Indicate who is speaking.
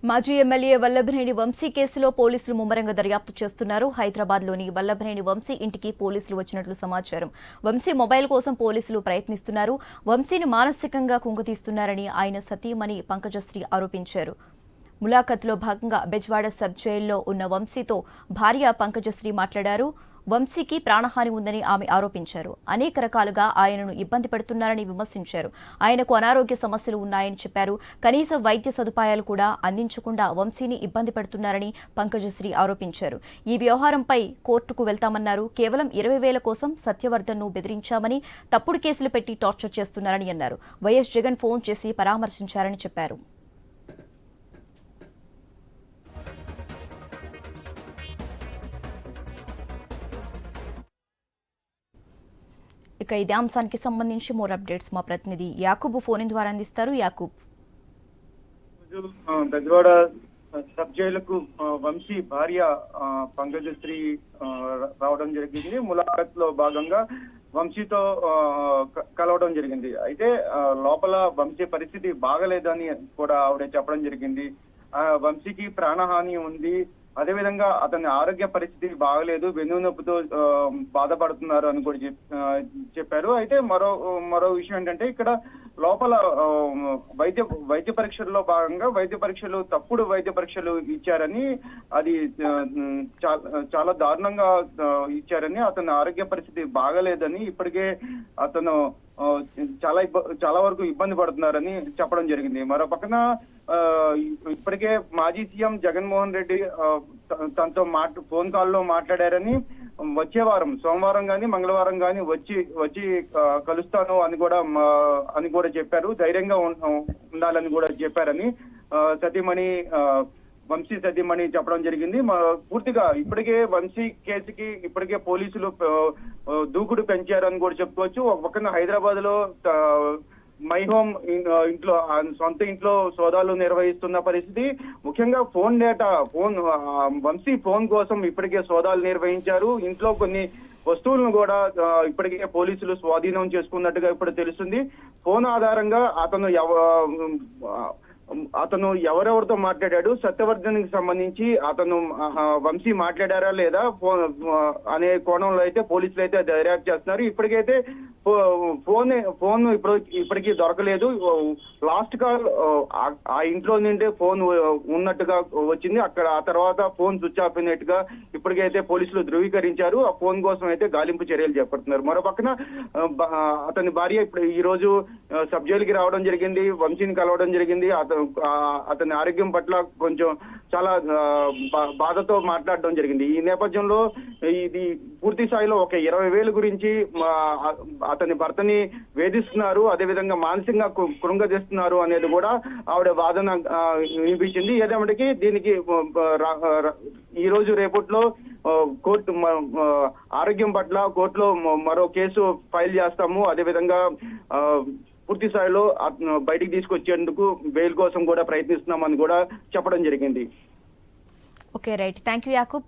Speaker 1: మాజీ ఎమ్మెల్యే వల్లభనేని వంశీ కేసులో పోలీసులు ముమ్మరంగా దర్యాప్తు చేస్తున్నారు. హైదరాబాద్లోని వల్లభనేని వంశీ ఇంటికి పోలీసులు వచ్చినట్లు సమాచారం. వంశీ మొబైల్ కోసం పోలీసులు ప్రయత్నిస్తున్నారు. వంశీని మానసికంగా కుంగతీస్తున్నారని ఆయన సతీమణి పంకజశ్రీ ఆరోపించారు. ములాఖత్లో భాగంగా బెజ్వాడ సబ్ జైల్లో ఉన్న వంశీతో భార్య పంకజశ్రీ మాట్లాడారు. వంశీకి ప్రాణహాని ఉందని ఆమె ఆరోపించారు. అనేక రకాలుగా ఆయనను ఇబ్బంది పెడుతున్నారని విమర్శించారు. ఆయనకు అనారోగ్య సమస్యలు ఉన్నాయని చెప్పారు. కనీస వైద్య సదుపాయాలు కూడా అందించకుండా వంశీని ఇబ్బంది పెడుతున్నారని పంకజశ్రీ ఆరోపించారు. ఈ వ్యవహారంపై కోర్టుకు వెళ్తామన్నారు. కేవలం 20,000 కోసం సత్యవర్ధన్ను బెదిరించామని, తప్పుడు కేసులు పెట్టి టార్చర్ చేస్తున్నారని అన్నారు. వైఎస్ జగన్ ఫోన్ చేసి పరామర్శించారని చెప్పారు. ఇక ఇదే అంశానికి సంబంధించి మోర్ అప్డేట్స్ మా ప్రతినిధి యాకూబ్ ఫోన్ ద్వారా అందిస్తారు. యాకూబ్,
Speaker 2: బెజవాడ సబ్ జైలుకు వంశీ భార్య పంకజశ్రీ రావడం జరిగింది. ములాఖత్ లో భాగంగా వంశీతో కలవడం జరిగింది. అయితే లోపల వంశీ పరిస్థితి బాగలేదని కూడా ఆవిడ చెప్పడం జరిగింది. వంశీకి ప్రాణహాని ఉంది, అదేవిధంగా అతని ఆరోగ్య పరిస్థితి బాగలేదు, వెన్నునొప్పితో బాధపడుతున్నారు అని కూడా చెప్పారు. అయితే మరో విషయం ఏంటంటే, ఇక్కడ లోపల వైద్య పరీక్షల్లో భాగంగా తప్పుడు వైద్య పరీక్షలు ఇచ్చారని, అది చాలా దారుణంగా ఇచ్చారని, అతని ఆరోగ్య పరిస్థితి బాగలేదని, ఇప్పటికే అతను చాలా వరకు ఇబ్బంది పడుతున్నారని చెప్పడం జరిగింది. మరో పక్కన ఇప్పటికే మాజీ సీఎం జగన్మోహన్ రెడ్డి తనతో ఫోన్ కాల్లో మాట్లాడారని, వచ్చే వారం సోమవారం గాని మంగళవారం గాని వచ్చి కలుస్తాను అని కూడా చెప్పారు. ధైర్యంగా ఉండాలని కూడా చెప్పారని సతీమణి వంశీ సతీమణి చెప్పడం జరిగింది. పూర్తిగా ఇప్పటికే వంశీ కేసుకి ఇప్పటికే పోలీసులు దూకుడు పెంచారని కూడా చెప్పుకోవచ్చు. ఒక పక్కన హైదరాబాద్ లో మై హోమ్ ఇంట్లో, సొంత ఇంట్లో సోదాలు నిర్వహిస్తున్న పరిస్థితి. ముఖ్యంగా వంశీ ఫోన్ కోసం ఇప్పటికే సోదాలు నిర్వహించారు. ఇంట్లో కొన్ని వస్తువులను కూడా ఇప్పటికే పోలీసులు స్వాధీనం చేసుకున్నట్టుగా ఇప్పుడు తెలుస్తుంది. ఫోన్ ఆధారంగా అతను ఎవరెవరితో మాట్లాడాడు, సత్యవర్ధన్ కి సంబంధించి వంశీ మాట్లాడారా లేదా అనే కోణంలో అయితే పోలీసులు అయితే దర్యాప్తు చేస్తున్నారు. ఇప్పటికైతే ఫోన్ ఇప్పటికీ దొరకలేదు. లాస్ట్ కాల్ ఆ ఇంట్లో నుండే ఫోన్ ఉన్నట్టుగా వచ్చింది. ఆ తర్వాత ఫోన్ స్విచ్ ఆఫ్ అయినట్టుగా ఇప్పటికైతే పోలీసులు ధృవీకరించారు. ఆ ఫోన్ కోసం అయితే గాలింపు చర్యలు చేపడుతున్నారు. మరో పక్కన అతని భార్య ఇప్పుడు ఈ రోజు సబ్ జైలుకి రావడం జరిగింది, వంశీని కలవడం జరిగింది. అతని ఆరోగ్యం పట్ల కొంచెం చాలా బాధతో మాట్లాడడం జరిగింది. ఈ నేపథ్యంలో ఇది పూర్తి స్థాయిలో ఒక 20,000 గురించి అతని భర్తని వేధిస్తున్నారు, అదేవిధంగా మానసికంగా కృంగదీస్తున్నారు అనేది కూడా ఆవిడ వాదన వినిపించింది. ఏదేమటికి దీనికి ఈ రోజు రేపట్లో కోర్టు ఆరోగ్యం పట్ల కోర్టులో మరో కేసు ఫైల్ చేస్తాము, అదేవిధంగా పూర్తి స్థాయిలో బయటికి తీసుకొచ్చేందుకు బెయిల్ కోసం కూడా ప్రయత్నిస్తున్నామని కూడా చెప్పడం జరిగింది.
Speaker 1: Okay, right. Thank you Yakub.